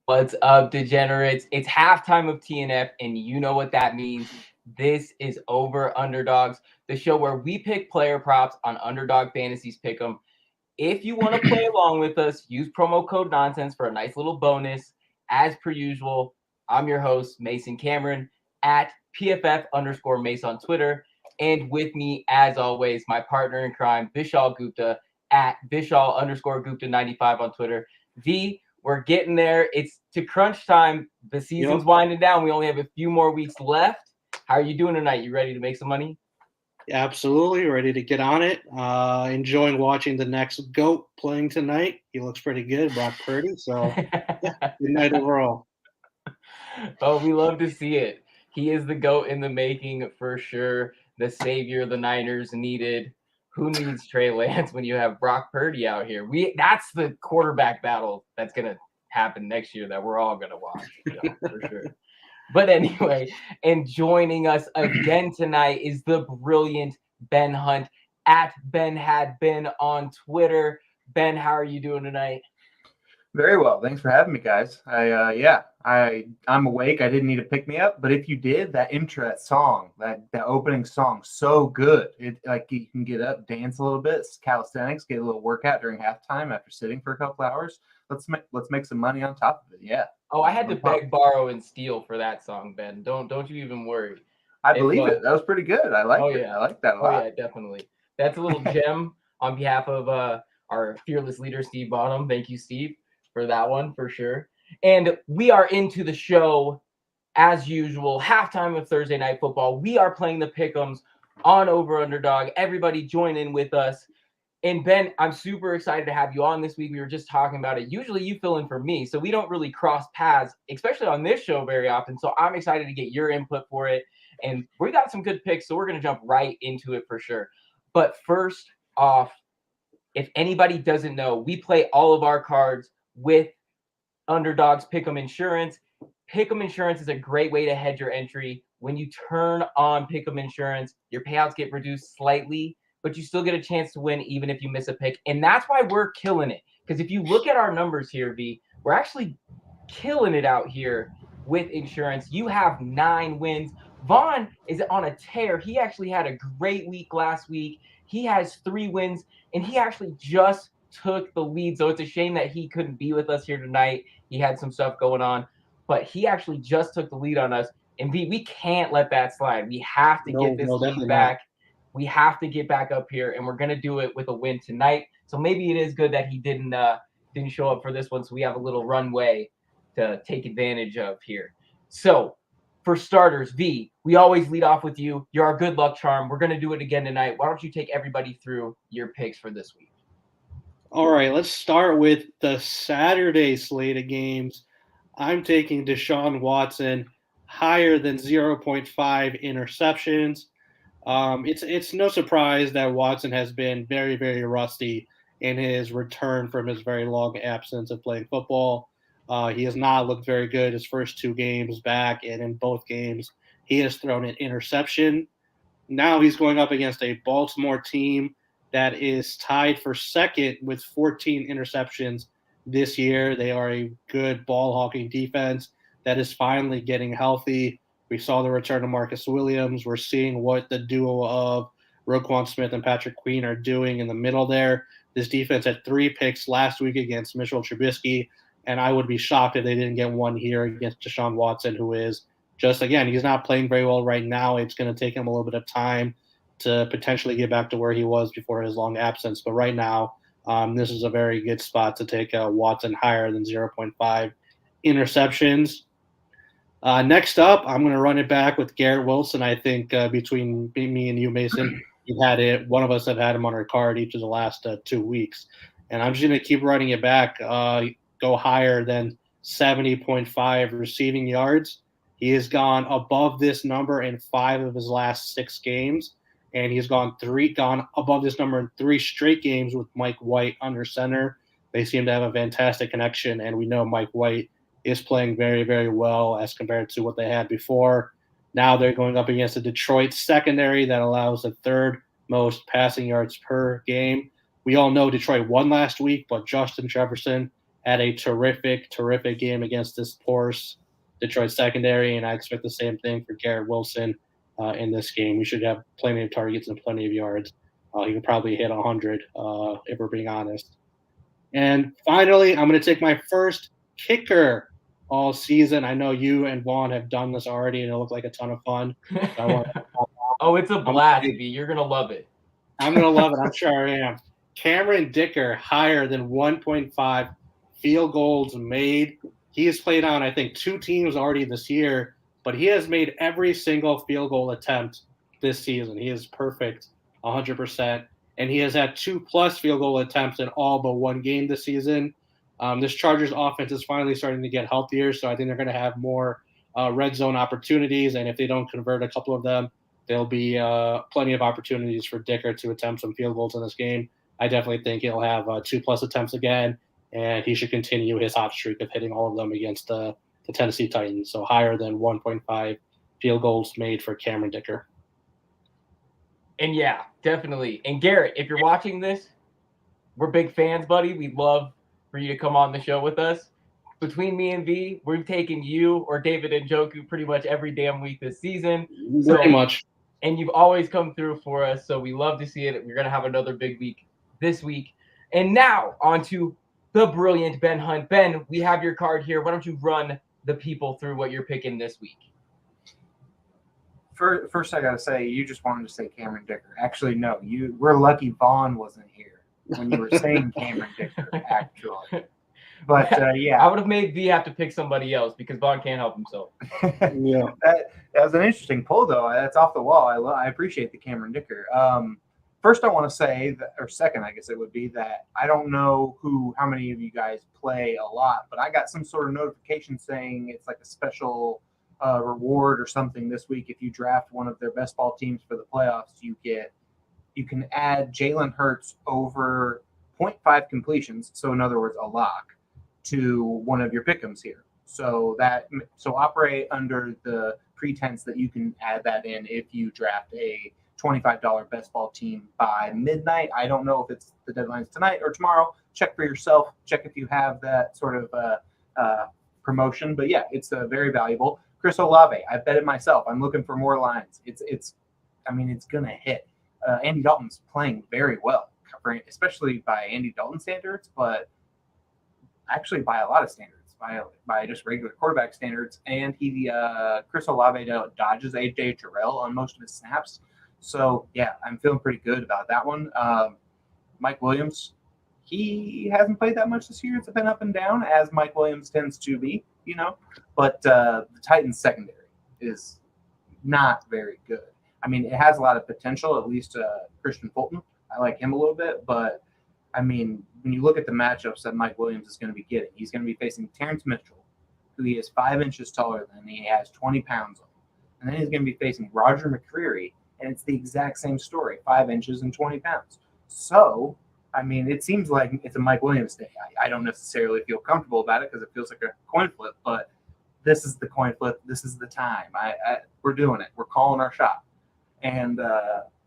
What's up, degenerates? It's halftime of TNF, and you know what that means. This is Over Underdogs, the show where we pick player props on Underdog Fantasies PickEm. If you want to play along with us, use promo code Nonsense for a nice little bonus. As per usual, I'm your host, Mason Cameron, at PFF_Mace on Twitter. And with me, as always, my partner in crime, Vishaal Gupta, at Vishaal_Gupta95 on Twitter. We're getting there. It's to crunch time. The season's winding down. We only have a few more weeks left. How are you doing tonight? You ready to make some money? Absolutely. Ready to get on it. Enjoying watching the next GOAT playing tonight. He looks pretty good, Brock Purdy. So, good night overall. Oh, we love to see it. He is the GOAT in the making for sure. The savior the Niners needed. Who needs Trey Lance when you have Brock Purdy out here? That's the quarterback battle that's going to happen next year that we're all going to watch, for sure. But anyway, and joining us again tonight is the brilliant Ben Hunt at Ben Had Been on Twitter. Ben, how are you doing tonight? Very well. Thanks for having me, guys. I'm awake. I didn't need to pick me up, but if you did, that intro, that song, that opening song, so good. It like you can get up, dance a little bit, calisthenics, get a little workout during halftime after sitting for a couple hours. Let's make some money on top of it. Yeah. Oh, I had to beg, borrow, and steal for that song, Ben. Don't you even worry. I believe it. That was pretty good. I like it. I like that a lot. Oh yeah, definitely. That's a little gem on behalf of our fearless leader, Steve Bonham. Thank you, Steve, for that one, for sure. And we are into the show as usual. Halftime of Thursday Night Football. We are playing the Pick'ems on Over Underdog. Everybody join in with us. And Ben, I'm super excited to have you on this week. We were just talking about it. Usually you fill in for me, so we don't really cross paths, especially on this show very often. So I'm excited to get your input for it. And we got some good picks, so we're going to jump right into it for sure. But first off, if anybody doesn't know, we play all of our cards with Underdogs PickEm Insurance. PickEm Insurance is a great way to hedge your entry. When you turn on PickEm Insurance, your payouts get reduced slightly, but you still get a chance to win even if you miss a pick. And that's why we're killing it. Because if you look at our numbers here, V, we're actually killing it out here with insurance. You have 9 wins. Vaughn is on a tear. He actually had a great week last week. He has 3 wins, and he actually just took the lead. So it's a shame that he couldn't be with us here tonight. He had some stuff going on, but he actually just took the lead on us. And we can't let that slide. We have to get this lead back. We have to get back up here, and we're going to do it with a win tonight. So maybe it is good that he didn't show up for this one, so we have a little runway to take advantage of here. So for starters, V, we always lead off with you. You're our good luck charm. We're going to do it again tonight. Why don't you take everybody through your picks for this week? All right, let's start with the Saturday slate of games. I'm taking Deshaun Watson higher than 0.5 interceptions. It's no surprise that Watson has been very, very rusty in his return from his very long absence of playing football. He has not looked very good his first 2 games back, and in both games he has thrown an interception. Now he's going up against a Baltimore team that is tied for second with 14 interceptions this year. They are a good ball-hawking defense that is finally getting healthy. We saw the return of Marcus Williams. We're seeing what the duo of Roquan Smith and Patrick Queen are doing in the middle there. This defense had 3 picks last week against Mitchell Trubisky, and I would be shocked if they didn't get one here against Deshaun Watson, who is just, again, he's not playing very well right now. It's going to take him a little bit of time to potentially get back to where he was before his long absence. But right now, this is a very good spot to take Watson higher than 0.5 interceptions. Next up, I'm going to run it back with Garrett Wilson. I think between me and you, Mason, one of us have had him on our card each of the last 2 weeks. And I'm just going to keep running it back, go higher than 70.5 receiving yards. He has gone above this number in 5 of his last 6 games, and he's gone above this number in 3 straight games with Mike White under center. They seem to have a fantastic connection, and we know Mike White is playing very, very well as compared to what they had before. Now they're going up against a Detroit secondary that allows the 3rd most passing yards per game. We all know Detroit won last week, but Justin Jefferson had a terrific, terrific game against this porous Detroit secondary, and I expect the same thing for Garrett Wilson in this game. We should have plenty of targets and plenty of yards. He could probably hit 100 if we're being honest. And finally, I'm going to take my first kicker all season. I know you and Vaughn have done this already, and it looked like a ton of fun. So it's a blast, B. You're going to love it. I'm going to love it. I'm sure I am. Cameron Dicker, higher than 1.5 field goals made. He has played on, I think, 2 teams already this year, but he has made every single field goal attempt this season. He is perfect, 100%. And he has had 2+ field goal attempts in all but 1 game this season. This Chargers offense is finally starting to get healthier, so I think they're going to have more red zone opportunities. And if they don't convert a couple of them, there'll be plenty of opportunities for Dicker to attempt some field goals in this game. I definitely think he'll have 2+ attempts again, and he should continue his hot streak of hitting all of them against the Tennessee Titans. So higher than 1.5 field goals made for Cameron Dicker. And yeah, definitely. And Garrett, if you're watching this, we're big fans, buddy. We'd love for you to come on the show with us. Between me and V, we've taken you or David Njoku pretty much every damn week this season. Very much. And you've always come through for us, so we love to see it. We're going to have another big week this week. And now on to the brilliant Ben Hunt. Ben, we have your card here. Why don't you run the people through what you're picking this week? First, I got to say, you just wanted to say Cameron Dicker. Actually, no. We're lucky Vaughn wasn't here when you were saying Cameron Dicker, actually. But, yeah. I would have made V have to pick somebody else because Vaughn can't help himself. Yeah. That was an interesting pull, though. That's off the wall. I appreciate the Cameron Dicker. First, I want to say, or second, I guess it would be that I don't know how many of you guys play a lot, but I got some sort of notification saying it's like a special reward or something this week. If you draft one of their best ball teams for the playoffs, you can add Jalen Hurts over 0.5 completions. So in other words, a lock to one of your pick'ems here. So operate under the pretense that you can add that in if you draft a $25 best ball team by midnight. I don't know if the deadline's tonight or tomorrow. Check for yourself. Check if you have that sort of promotion. But yeah, it's very valuable. Chris Olave, I bet it myself. I'm looking for more lines. It's gonna hit. Andy Dalton's playing very well, especially by Andy Dalton standards, but actually by a lot of standards, by just regular quarterback standards. And Chris Olave dodges AJ Terrell on most of his snaps. So yeah, I'm feeling pretty good about that one. Mike Williams, he hasn't played that much this year. It's been up and down, as Mike Williams tends to be, But the Titans secondary is not very good. I mean, it has a lot of potential, at least Christian Fulton. I like him a little bit, but I mean, when you look at the matchups that Mike Williams is going to be getting, he's going to be facing Terrence Mitchell, who he is 5 inches taller than, he has 20 pounds on. And then he's going to be facing Roger McCreary, and it's the exact same story, 5 inches and 20 pounds. So, I mean, it seems like it's a Mike Williams day. I don't necessarily feel comfortable about it because it feels like a coin flip, but this is the coin flip. This is the time. We're doing it. We're calling our shot. And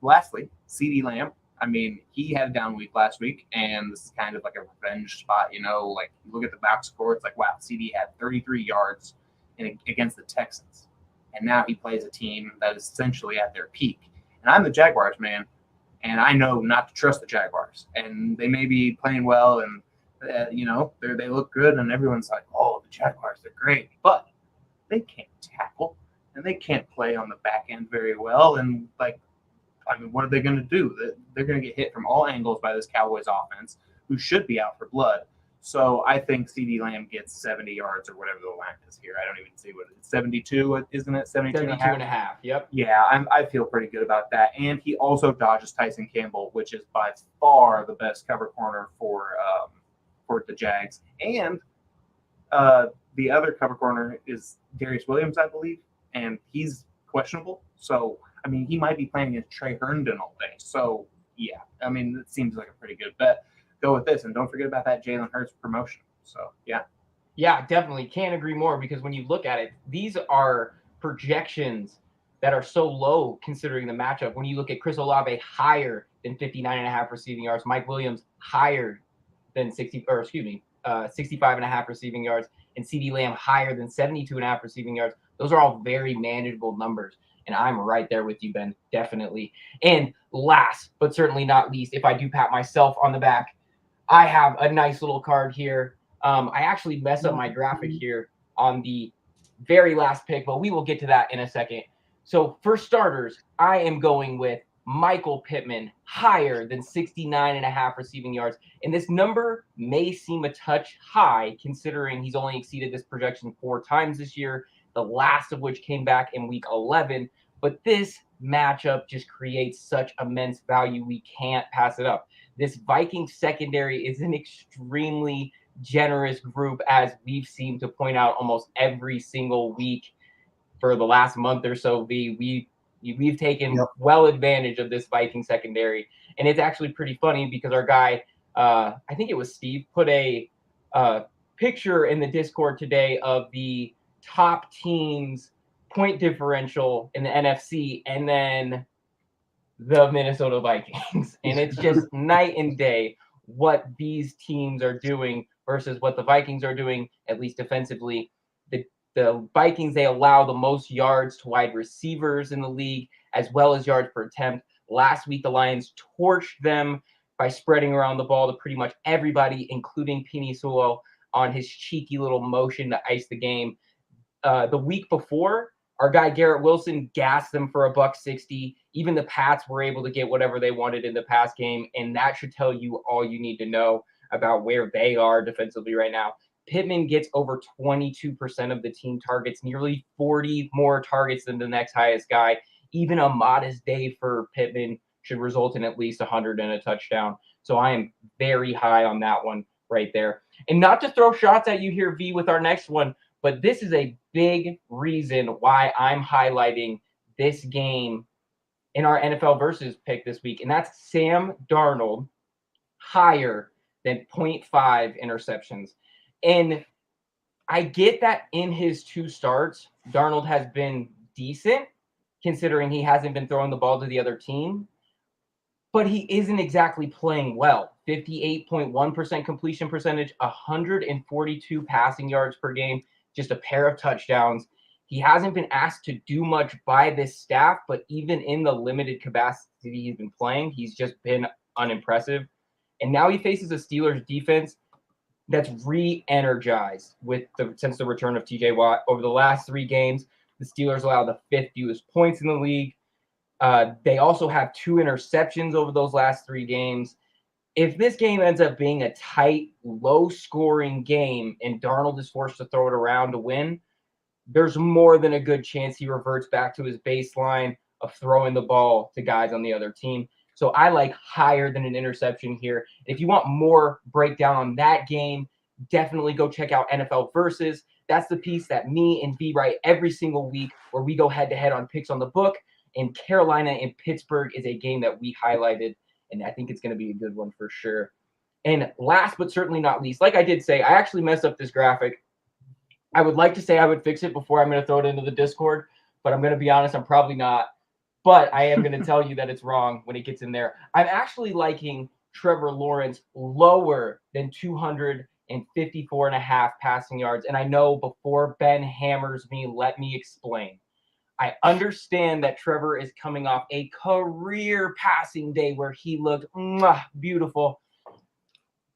lastly, CeeDee Lamb. I mean, he had a down week last week, and this is kind of like a revenge spot, Like, you look at the box score, it's like, wow, CD had 33 yards against the Texans. And now he plays a team that is essentially at their peak. And I'm the Jaguars, man, and I know not to trust the Jaguars. And they may be playing well, and, they look good, and everyone's like, oh, the Jaguars, they're great. But they can't tackle, and they can't play on the back end very well. And, what are they going to do? They're going to get hit from all angles by this Cowboys offense, who should be out for blood. So I think CD Lamb gets 70 yards or whatever the line is here. I don't even see what it is. 72, isn't it? 72 and a 72 half? and a half. Yep. Yeah, I feel pretty good about that. And he also dodges Tyson Campbell, which is by far the best cover corner for the Jags. And the other cover corner is Darius Williams, I believe, and he's questionable. So, I mean, he might be playing against Trey Herndon all day. So, yeah, I mean, it seems like a pretty good bet. Go with this, and don't forget about that Jalen Hurts promotion. So, yeah. Yeah, definitely. Can't agree more because when you look at it, these are projections that are so low considering the matchup. When you look at Chris Olave higher than 59 and a half receiving yards, Mike Williams higher than 65 and a half receiving yards, and CD Lamb higher than 72 and a half receiving yards. Those are all very manageable numbers. And I'm right there with you, Ben, definitely. And last, but certainly not least, if I do pat myself on the back, I have a nice little card here. I actually messed up my graphic here on the very last pick, but we will get to that in a second. So for starters, I am going with Michael Pittman higher than 69 and a half receiving yards. And this number may seem a touch high considering he's only exceeded this projection 4 times this year, the last of which came back in week 11. But this matchup just creates such immense value. We can't pass it up. This Vikings secondary is an extremely generous group, as we've seemed to point out almost every single week for the last month or so. We've taken well advantage of this Viking secondary, and it's actually pretty funny because our guy, I think it was Steve, put a picture in the Discord today of the top teams' point differential in the NFC, and then the Minnesota Vikings. And it's just night and day what these teams are doing versus what the Vikings are doing, at least defensively. The Vikings, they allow the most yards to wide receivers in the league, as well as yards per attempt. Last week, the Lions torched them by spreading around the ball to pretty much everybody, including Penei Sewell on his cheeky little motion to ice the game. The week before, our guy Garrett Wilson gassed them for $160. Even the Pats were able to get whatever they wanted in the pass game, and that should tell you all you need to know about where they are defensively right now. Pittman gets over 22% of the team targets, nearly 40 more targets than the next highest guy. Even a modest day for Pittman should result in at least 100 and a touchdown. So I am very high on that one right there. And not to throw shots at you here, V, with our next one, but this is a big reason why I'm highlighting this game in our NFL versus pick this week, and that's Sam Darnold higher than 0.5 interceptions. And I get that in his 2 starts, Darnold has been decent, considering he hasn't been throwing the ball to the other team, but he isn't exactly playing well. 58.1% completion percentage, 142 passing yards per game, just a pair of touchdowns. He hasn't been asked to do much by this staff, but even in the limited capacity he's been playing, he's just been unimpressive. And now he faces a Steelers defense that's re-energized since the return of TJ Watt. Over the last 3 games, the Steelers allowed the 5th fewest points in the league. They also have 2 interceptions over those last 3 games. If this game ends up being a tight, low-scoring game and Darnold is forced to throw it around to win, there's more than a good chance he reverts back to his baseline of throwing the ball to guys on the other team. So I like higher than an interception here. If you want more breakdown on that game, definitely go check out NFL Versus. That's the piece that me and B write every single week where we go head-to-head on picks on the book. And Carolina and Pittsburgh is a game that we highlighted, and I think it's going to be a good one for sure. And last but certainly not least, like I did say, I actually messed up this graphic. I would like to say I would fix it before I'm going to throw it into the Discord, but I'm going to be honest, I'm probably not. But I am going to tell you that it's wrong when it gets in there. I'm actually liking Trevor Lawrence lower than 254 and a half passing yards. And I know before Ben hammers me, let me explain. I understand that Trevor is coming off a career passing day where he looked beautiful.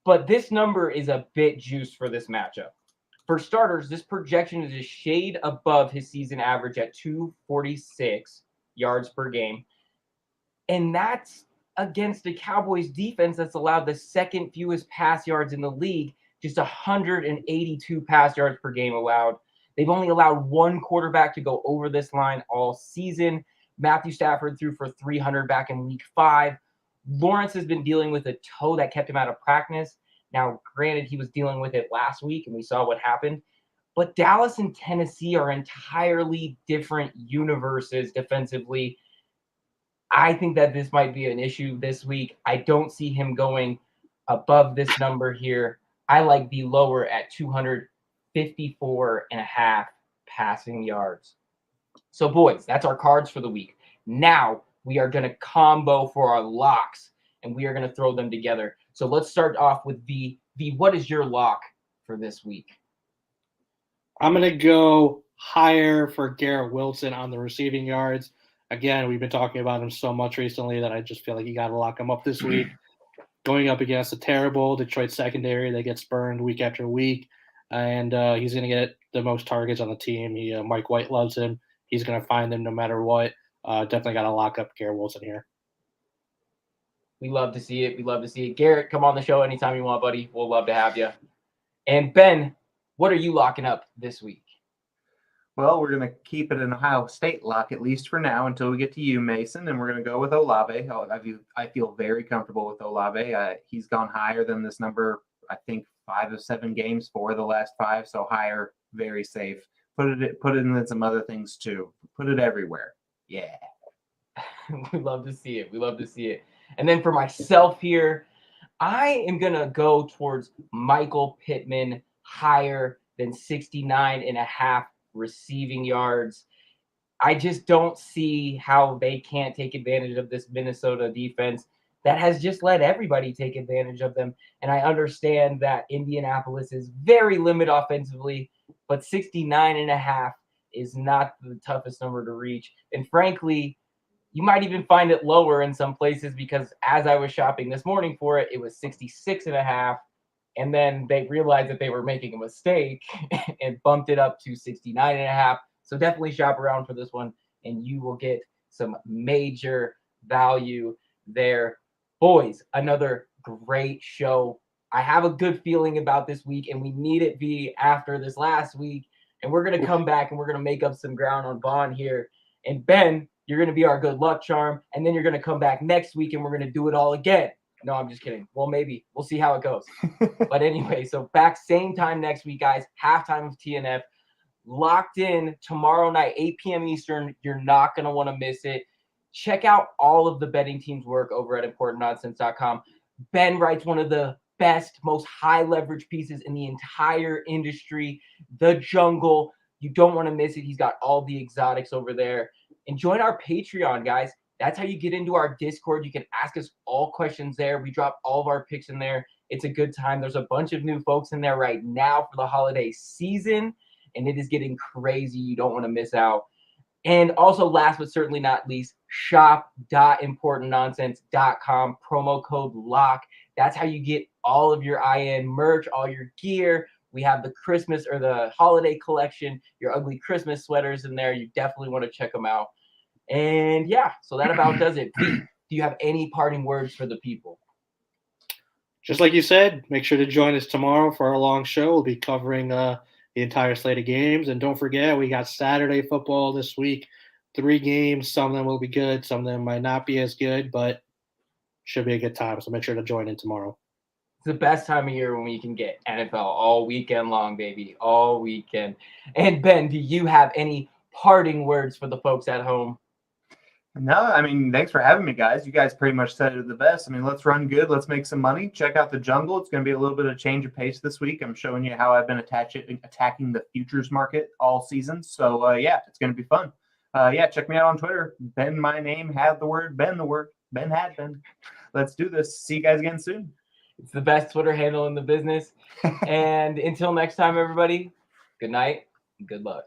But this number is a bit juiced for this matchup. For starters, this projection is a shade above his season average at 246 yards per game. And that's against the Cowboys defense that's allowed the 2nd fewest pass yards in the league, just 182 pass yards per game allowed. They've only allowed one quarterback to go over this line all season. Matthew Stafford threw for 300 back in week 5. Lawrence has been dealing with a toe that kept him out of practice. Now, granted, he was dealing with it last week, and we saw what happened. But Dallas and Tennessee are entirely different universes defensively. I think that this might be an issue this week. I don't see him going above this number here. I like the lower at 254.5 passing yards. So, boys, that's our cards for the week. Now we are going to combo for our locks, and we are going to throw them together. So let's start off with V. What is your lock for this week? I'm going to go higher for Garrett Wilson on the receiving yards. Again, we've been talking about him so much recently that I just feel like you got to lock him up this week. Going up against a terrible Detroit secondary that gets burned week after week, and he's going to get the most targets on the team. Mike White loves him. He's going to find him no matter what. Definitely got to lock up Garrett Wilson here. We love to see it. We love to see it. Garrett, come on the show anytime you want, buddy. We'll love to have you. And Ben, what are you locking up this week? Well, we're going to keep it an Ohio State lock, at least for now, until we get to you, Mason, and we're going to go with Olave. I feel very comfortable with Olave. He's gone higher than this number, I think, 5 of 7 games for the last 5, so higher, very safe. Put it in some other things, too. Put it everywhere. Yeah. We love to see it. We love to see it. And then for myself here, I am going to go towards Michael Pittman higher than 69.5 receiving yards. I just don't see how they can't take advantage of this Minnesota defense that has just let everybody take advantage of them. And I understand that Indianapolis is very limited offensively, but 69.5 is not the toughest number to reach. And frankly, you might even find it lower in some places because as I was shopping this morning for it, it was 66.5. And then they realized that they were making a mistake and bumped it up to 69.5. So definitely shop around for this one, and you will get some major value there. Boys, another great show. I have a good feeling about this week, and we need it be after this last week. And we're going to come back, and we're going to make up some ground on Bond here. And Ben, you're going to be our good luck charm, and then you're going to come back next week, and we're going to do it all again. No, I'm just kidding. Well, maybe. We'll see how it goes. But anyway, so back same time next week, guys. Halftime of TNF. Locked in tomorrow night, 8 p.m. Eastern. You're not going to want to miss it. Check out all of the betting team's work over at ImportantNonsense.com. Ben writes one of the best, most high leverage pieces in the entire industry, The Jungle. You don't want to miss it. He's got all the exotics over there. And join our Patreon, guys. That's how you get into our Discord. You can ask us all questions there. We drop all of our picks in there. It's a good time. There's a bunch of new folks in there right now for the holiday season, and it is getting crazy. You don't want to miss out. And also, last but certainly not least, shop.importantnonsense.com, promo code LOCK. That's how you get all of your IN merch, all your gear. We have the Christmas or the holiday collection, your ugly Christmas sweaters in there. You definitely want to check them out. And yeah, so that about does it. Pete, do you have any parting words for the people? Just like you said, make sure to join us tomorrow for our long show. We'll be covering the entire slate of games. And don't forget, we got Saturday football this week. 3 games. Some of them will be good. Some of them might not be as good, but should be a good time. So make sure to join in tomorrow. It's the best time of year when we can get NFL all weekend long, baby. All weekend. And Ben, do you have any parting words for the folks at home? No, I mean, thanks for having me, guys. You guys pretty much said it the best. I mean, let's run good. Let's make some money. Check out The Jungle. It's going to be a little bit of change of pace this week. I'm showing you how I've been attacking the futures market all season. So, yeah, it's going to be fun. Yeah, check me out on Twitter. Ben, my name, had the word, Ben the word. Ben had been. Let's do this. See you guys again soon. It's the best Twitter handle in the business. And until next time, everybody, good night and good luck.